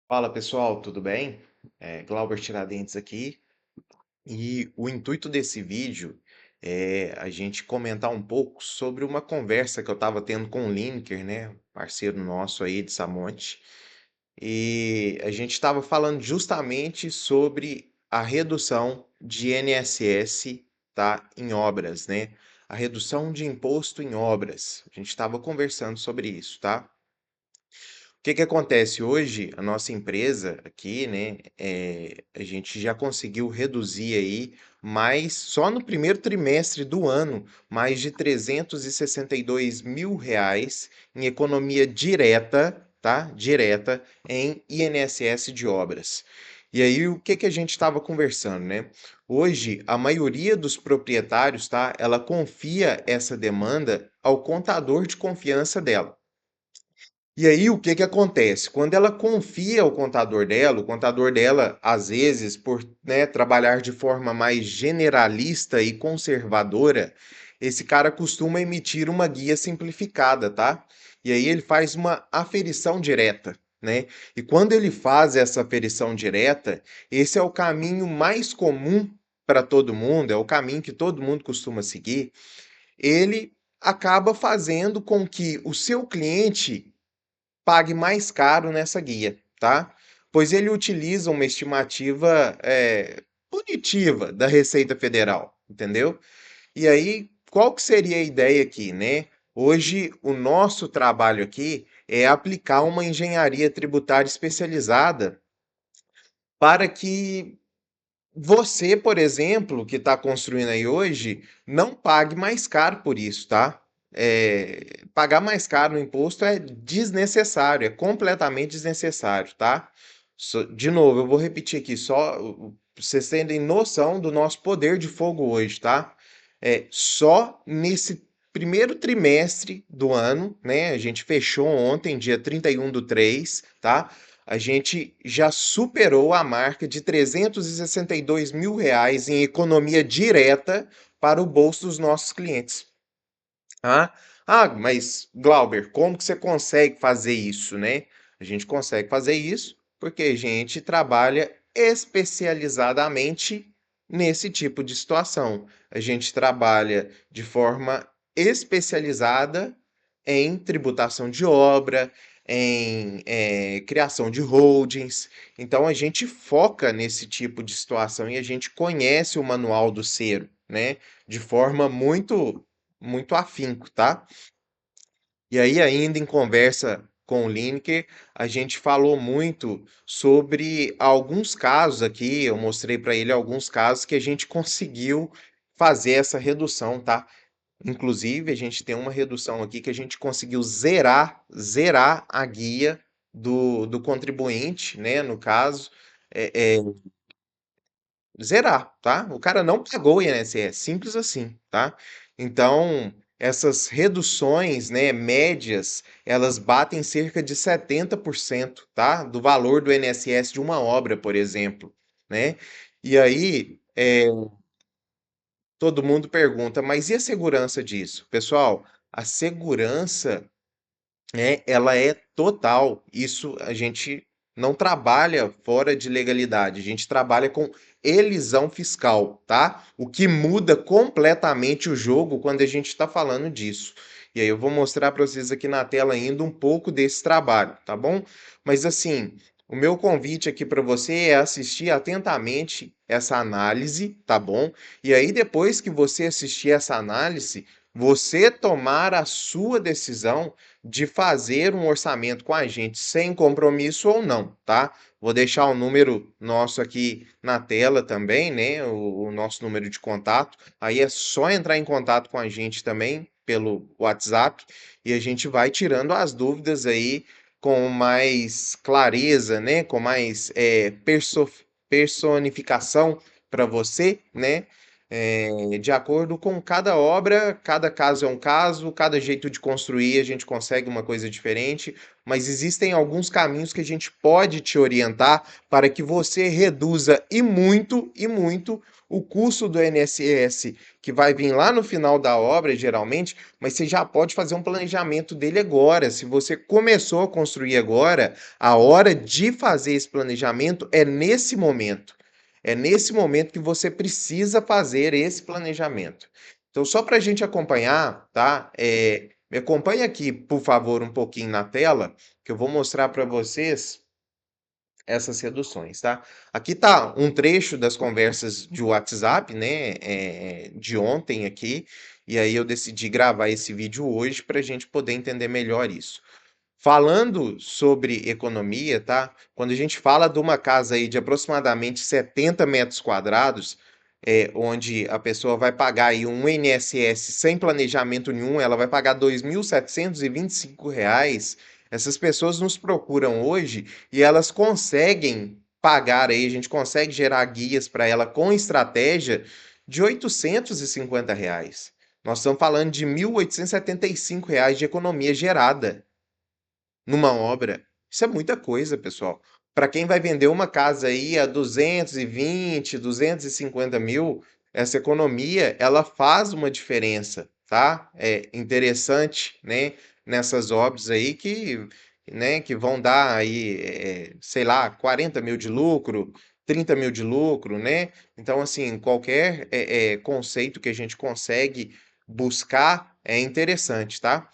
Fala pessoal, tudo bem? Glauber Tiradentes aqui e o intuito desse vídeo é a gente comentar um pouco sobre uma conversa que eu estava tendo com o Lineker, né, parceiro nosso aí de Samonte, e a gente estava falando justamente sobre a redução de INSS, tá, em obras, né? A redução de imposto em obras. A gente estava conversando sobre isso, tá? O que que acontece hoje? A nossa empresa aqui, né, a gente já conseguiu reduzir aí mais, só no primeiro trimestre do ano, mais de 362 mil reais em economia direta, tá? Direta em INSS de obras. E aí, o que que a gente estava conversando, né? Hoje, a maioria dos proprietários, tá? Ela confia essa demanda ao contador de confiança dela. E aí, o que que acontece? Quando ela confia ao contador dela, o contador dela, às vezes, por, né, trabalhar de forma mais generalista e conservadora, esse cara costuma emitir uma guia simplificada, tá? E aí ele faz uma aferição direta, né? E quando ele faz essa aferição direta, esse é o caminho mais comum para todo mundo, é o caminho que todo mundo costuma seguir. Ele acaba fazendo com que o seu cliente pague mais caro nessa guia, tá? Pois ele utiliza uma estimativa punitiva da Receita Federal, entendeu? E aí, qual que seria a ideia aqui, né? Hoje, o nosso trabalho aqui é aplicar uma engenharia tributária especializada para que você, por exemplo, que está construindo aí hoje, não pague mais caro por isso, tá? Pagar mais caro no imposto é desnecessário, é completamente desnecessário, tá? De novo, eu vou repetir aqui, só pra vocês terem noção do nosso poder de fogo hoje, tá? Só nesse primeiro trimestre do ano, né? A gente fechou ontem, dia 31/3, tá? A gente já superou a marca de 362 mil reais em economia direta para o bolso dos nossos clientes. Ah, mas Glauber, como que você consegue fazer isso, né? A gente consegue fazer isso porque a gente trabalha especializadamente nesse tipo de situação. A gente trabalha de forma especializada em tributação de obra, em criação de holdings. Então a gente foca nesse tipo de situação e a gente conhece o manual do Cero, né? De forma muito afinco, tá? E aí, ainda em conversa com o Lineker, a gente falou muito sobre alguns casos aqui. Eu mostrei para ele alguns casos que a gente conseguiu fazer essa redução, tá? Inclusive, a gente tem uma redução aqui que a gente conseguiu zerar a guia do contribuinte, né? No caso, zerar, tá? O cara não pagou o INSS, simples assim, tá? Então, essas reduções, né, médias, elas batem cerca de 70%, tá? Do valor do INSS de uma obra, por exemplo, né? E aí, todo mundo pergunta, mas e a segurança disso? Pessoal, a segurança ela é total. Isso a gente não trabalha fora de legalidade, a gente trabalha com elisão fiscal, tá? O que muda completamente o jogo quando a gente está falando disso. E aí eu vou mostrar para vocês aqui na tela ainda um pouco desse trabalho, tá bom? Mas assim, o meu convite aqui para você é assistir atentamente essa análise, tá bom? E aí depois que você assistir essa análise, você tomar a sua decisão de fazer um orçamento com a gente sem compromisso ou não, tá? Vou deixar o número nosso aqui na tela também, né? O nosso número de contato. Aí é só entrar em contato com a gente também pelo WhatsApp e a gente vai tirando as dúvidas aí com mais clareza, né? Com mais personificação para você, né? De acordo com cada obra, cada caso é um caso, cada jeito de construir a gente consegue uma coisa diferente, mas existem alguns caminhos que a gente pode te orientar para que você reduza e muito o custo do INSS, que vai vir lá no final da obra, geralmente, mas você já pode fazer um planejamento dele agora. Se você começou a construir agora, a hora de fazer esse planejamento é nesse momento. É nesse momento que você precisa fazer esse planejamento. Então, só para a gente acompanhar, tá? Me acompanha aqui, por favor, um pouquinho na tela, que eu vou mostrar para vocês essas reduções, tá? Aqui tá um trecho das conversas de WhatsApp, né, de ontem aqui, e aí eu decidi gravar esse vídeo hoje para a gente poder entender melhor isso. Falando sobre economia, tá? Quando a gente fala de uma casa aí de aproximadamente 70 metros quadrados, onde a pessoa vai pagar aí um INSS sem planejamento nenhum, ela vai pagar R$ 2.725. Essas pessoas nos procuram hoje e elas conseguem pagar aí, a gente consegue gerar guias para ela com estratégia de R$ 850. Nós estamos falando de R$ 1.875 de economia gerada numa obra. Isso é muita coisa, pessoal. Para quem vai vender uma casa aí a 220, 250 mil, essa economia, ela faz uma diferença, tá? É interessante, né? Nessas obras aí que vão dar aí, sei lá, 40 mil de lucro, 30 mil de lucro, né? Então, assim, qualquer conceito que a gente consegue buscar é interessante, tá?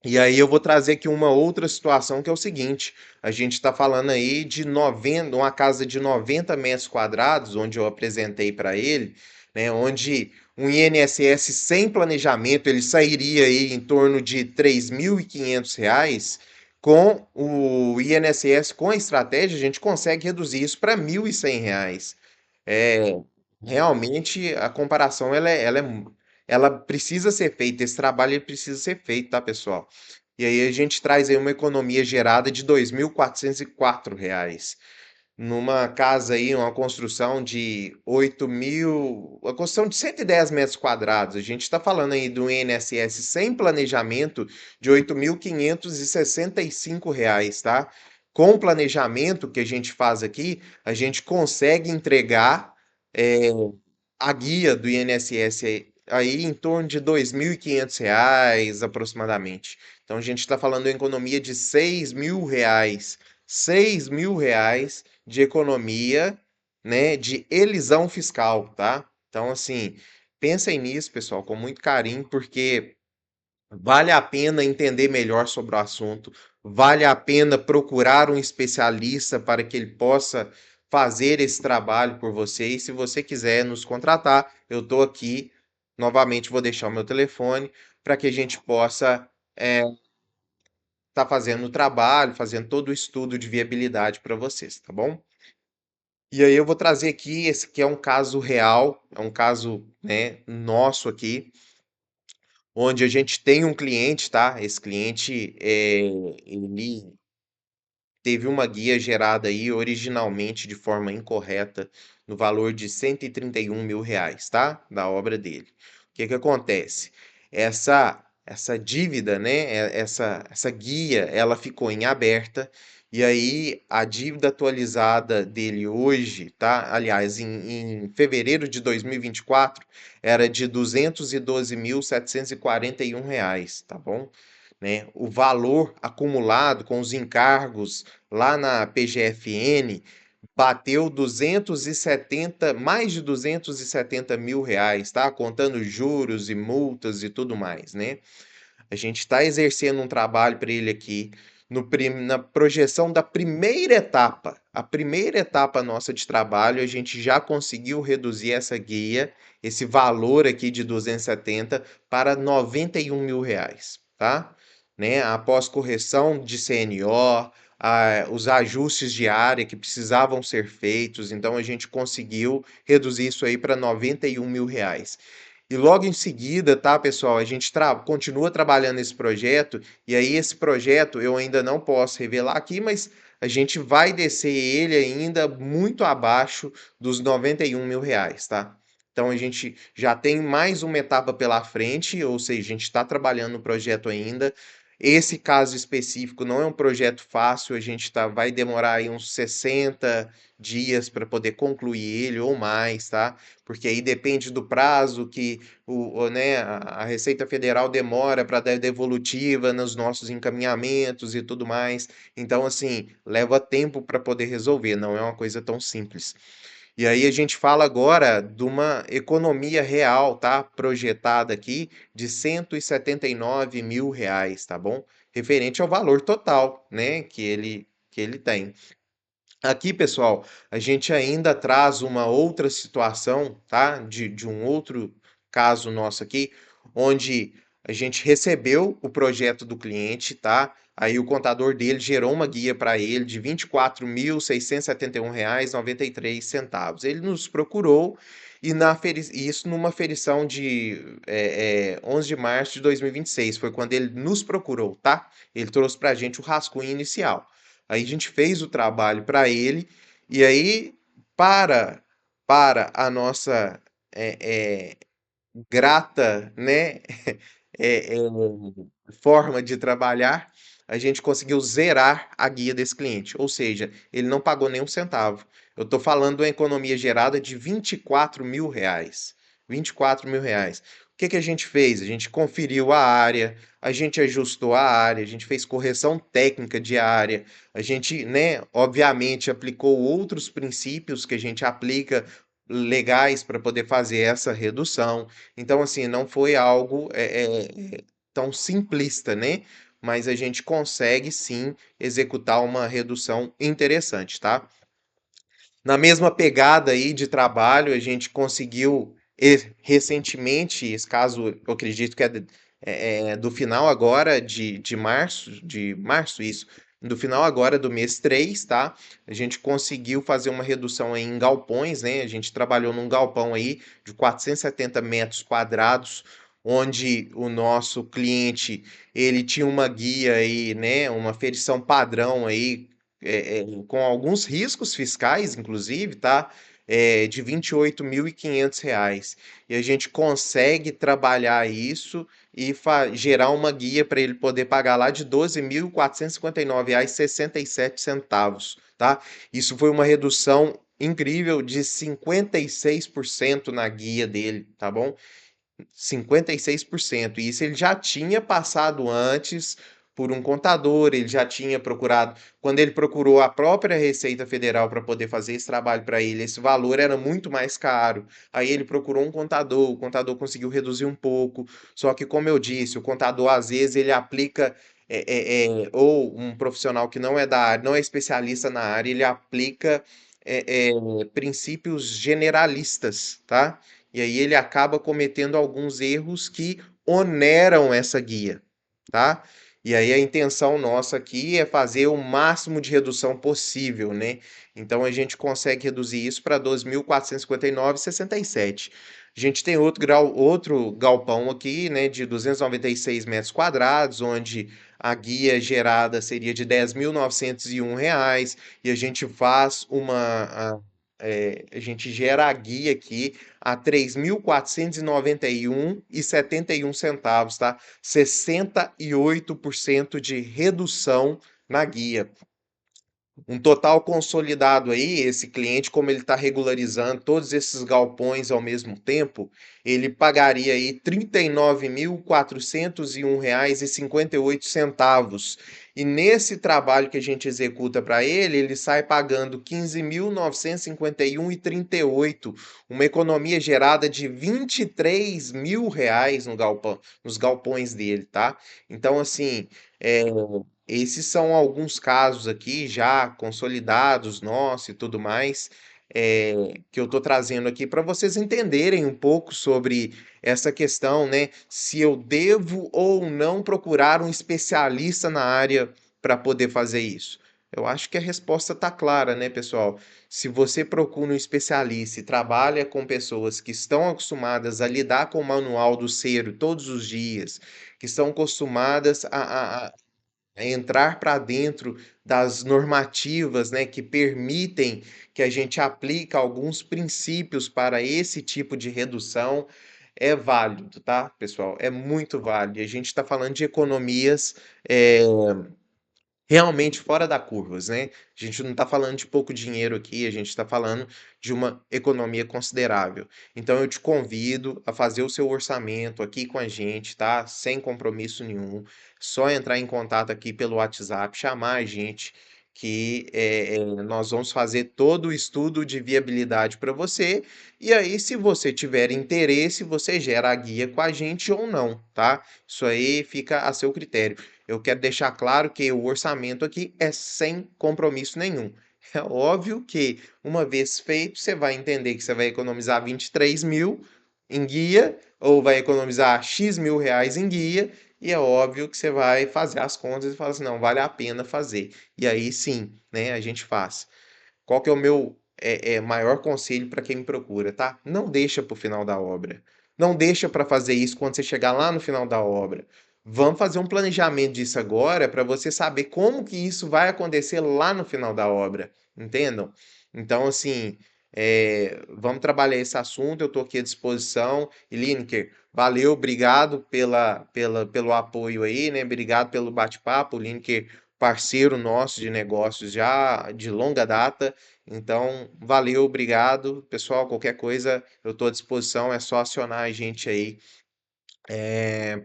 E aí eu vou trazer aqui uma outra situação que é o seguinte, a gente está falando aí de 90, uma casa de 90 metros quadrados, onde eu apresentei para ele, né, onde um INSS sem planejamento, ele sairia aí em torno de R$ 3.500, com o INSS com a estratégia, a gente consegue reduzir isso para R$ 1.100. É, realmente a comparação ela precisa ser feita, esse trabalho ele precisa ser feito, tá, pessoal? E aí a gente traz aí uma economia gerada de R$ 2.404. Numa casa aí, uma construção de 8 mil, uma construção de 110 metros quadrados. A gente está falando aí do INSS sem planejamento de R$ 8.565, tá? Com o planejamento que a gente faz aqui, a gente consegue entregar é, a guia do INSS aí em torno de R$ 2.500 aproximadamente. Então a gente está falando de uma economia de R$ 6.000. R$ 6.000 de economia, né, de elisão fiscal, tá? Então, assim, pensem nisso, pessoal, com muito carinho, porque vale a pena entender melhor sobre o assunto, vale a pena procurar um especialista para que ele possa fazer esse trabalho por você. E se você quiser nos contratar, eu estou aqui. Novamente, vou deixar o meu telefone para que a gente possa estar fazendo o trabalho, fazendo todo o estudo de viabilidade para vocês, tá bom? E aí eu vou trazer aqui, esse aqui é um caso real, é um caso, né, nosso aqui, onde a gente tem um cliente, tá? Esse cliente, ele teve uma guia gerada aí originalmente de forma incorreta no valor de R$ 131.000, tá? Da obra dele. O que que acontece? Essa dívida, né? Essa guia, ela ficou em aberta e aí a dívida atualizada dele hoje, tá? Aliás, em fevereiro de 2024 era de R$ 212.741, tá bom? Né? O valor acumulado com os encargos lá na PGFN bateu 270, mais de R$ 270.000, tá? Contando juros e multas e tudo mais, né? A gente está exercendo um trabalho para ele aqui na projeção da primeira etapa. A primeira etapa nossa de trabalho, a gente já conseguiu reduzir essa guia, esse valor aqui de 270 para R$ 91.000, tá? Né? Após correção de CNO, os ajustes de área que precisavam ser feitos, então a gente conseguiu reduzir isso aí para R$ 91.000. E logo em seguida, tá, pessoal, a gente continua trabalhando nesse projeto, e aí esse projeto eu ainda não posso revelar aqui, mas a gente vai descer ele ainda muito abaixo dos R$ 91.000, tá? Então a gente já tem mais uma etapa pela frente, ou seja, a gente está trabalhando no projeto ainda. Esse caso específico não é um projeto fácil, a gente vai demorar aí uns 60 dias para poder concluir ele ou mais, tá? Porque aí depende do prazo que né, a Receita Federal demora para dar devolutiva nos nossos encaminhamentos e tudo mais. Então, assim, leva tempo para poder resolver, não é uma coisa tão simples. E aí a gente fala agora de uma economia real, tá? Projetada aqui de 179 mil reais, tá bom? Referente ao valor total, né? Que ele tem. Aqui, pessoal, a gente ainda traz uma outra situação, tá? De um outro caso nosso aqui, onde a gente recebeu o projeto do cliente, tá? Aí o contador dele gerou uma guia para ele de R$ 24.671,93. Ele nos procurou e isso numa ferição de 11 de março de 2026, foi quando ele nos procurou, tá? Ele trouxe para a gente o rascunho inicial. Aí a gente fez o trabalho para ele, e aí, para, para a nossa grata, né, é, é, forma de trabalhar, a gente conseguiu zerar a guia desse cliente. Ou seja, ele não pagou nem um centavo. Eu estou falando de uma economia gerada de R$ 24 mil. R$ 24 mil. O que que a gente fez? A gente conferiu a área, a gente ajustou a área, a gente fez correção técnica de área, a gente, né, obviamente, aplicou outros princípios que a gente aplica legais para poder fazer essa redução. Então, assim, não foi algo tão simplista, né? Mas a gente consegue sim executar uma redução interessante, tá? Na mesma pegada aí de trabalho, a gente conseguiu recentemente, esse caso eu acredito que é do final agora de março, isso, do final agora do mês 3, tá? A gente conseguiu fazer uma redução aí em galpões, né? A gente trabalhou num galpão aí de 470 metros quadrados, onde o nosso cliente, ele tinha uma guia aí, né? Uma ferição padrão aí, com alguns riscos fiscais, inclusive, tá? De R$ 28.500. E a gente consegue trabalhar isso e gerar uma guia para ele poder pagar lá de R$ 12.459,67, tá? Isso foi uma redução incrível de 56% na guia dele, tá bom? 56%. E isso ele já tinha passado antes por um contador, ele já tinha procurado. Quando ele procurou a própria Receita Federal para poder fazer esse trabalho para ele, esse valor era muito mais caro. Aí ele procurou um contador, o contador conseguiu reduzir um pouco. Só que, como eu disse, o contador às vezes ele aplica. Ou um profissional que não é da área, não é especialista na área, ele aplica princípios generalistas, tá? E aí ele acaba cometendo alguns erros que oneram essa guia, tá? E aí a intenção nossa aqui é fazer o máximo de redução possível, né? Então a gente consegue reduzir isso para 2.459,67. A gente tem outro galpão aqui, né, de 296 metros quadrados, onde a guia gerada seria de R$ 10.901, e a gente faz a gente gera a guia aqui a R$ 3.491,71, tá? 68% de redução na guia. Um total consolidado aí, esse cliente, como ele está regularizando todos esses galpões ao mesmo tempo, ele pagaria aí R$ 39.401,58. E nesse trabalho que a gente executa para ele, ele sai pagando R$ 15.951,38, uma economia gerada de R$ 23 mil no galpão, nos galpões dele, tá? Então, assim, é, esses são alguns casos aqui já consolidados, nossos e tudo mais, que eu estou trazendo aqui para vocês entenderem um pouco sobre essa questão, né? Se eu devo ou não procurar um especialista na área para poder fazer isso. Eu acho que a resposta está clara, né, pessoal? Se você procura um especialista e trabalha com pessoas que estão acostumadas a lidar com o manual do Cero todos os dias, que estão acostumadas a entrar para dentro das normativas, né, que permitem que a gente aplique alguns princípios para esse tipo de redução. é válido, tá, pessoal? É muito válido. E a gente está falando de economias, eh, realmente fora da curvas, né? A gente não está falando de pouco dinheiro aqui, a gente está falando de uma economia considerável. Então eu te convido a fazer o seu orçamento aqui com a gente, tá? Sem compromisso nenhum. Só entrar em contato aqui pelo WhatsApp, chamar a gente que nós vamos fazer todo o estudo de viabilidade para você. E aí, se você tiver interesse, você gera a guia com a gente ou não, tá? Isso aí fica a seu critério. Eu quero deixar claro que o orçamento aqui é sem compromisso nenhum. É óbvio que, uma vez feito, você vai entender que você vai economizar 23 mil em guia, ou vai economizar X mil reais em guia, e é óbvio que você vai fazer as contas e falar assim, não, vale a pena fazer. E aí sim, né, a gente faz. Qual que é o meu maior conselho para quem me procura, tá? Não deixa para o final da obra. Não deixa para fazer isso quando você chegar lá no final da obra. Vamos fazer um planejamento disso agora para você saber como que isso vai acontecer lá no final da obra, entendam? Então, assim, vamos trabalhar esse assunto, eu estou aqui à disposição. E Lineker, valeu, obrigado pelo apoio aí, né? Obrigado pelo bate-papo, Lineker, parceiro nosso de negócios já de longa data. Então, valeu, obrigado. Pessoal, qualquer coisa eu estou à disposição, é só acionar a gente aí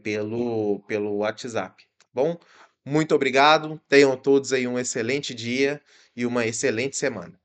pelo WhatsApp, tá bom? Muito obrigado, tenham todos aí um excelente dia e uma excelente semana.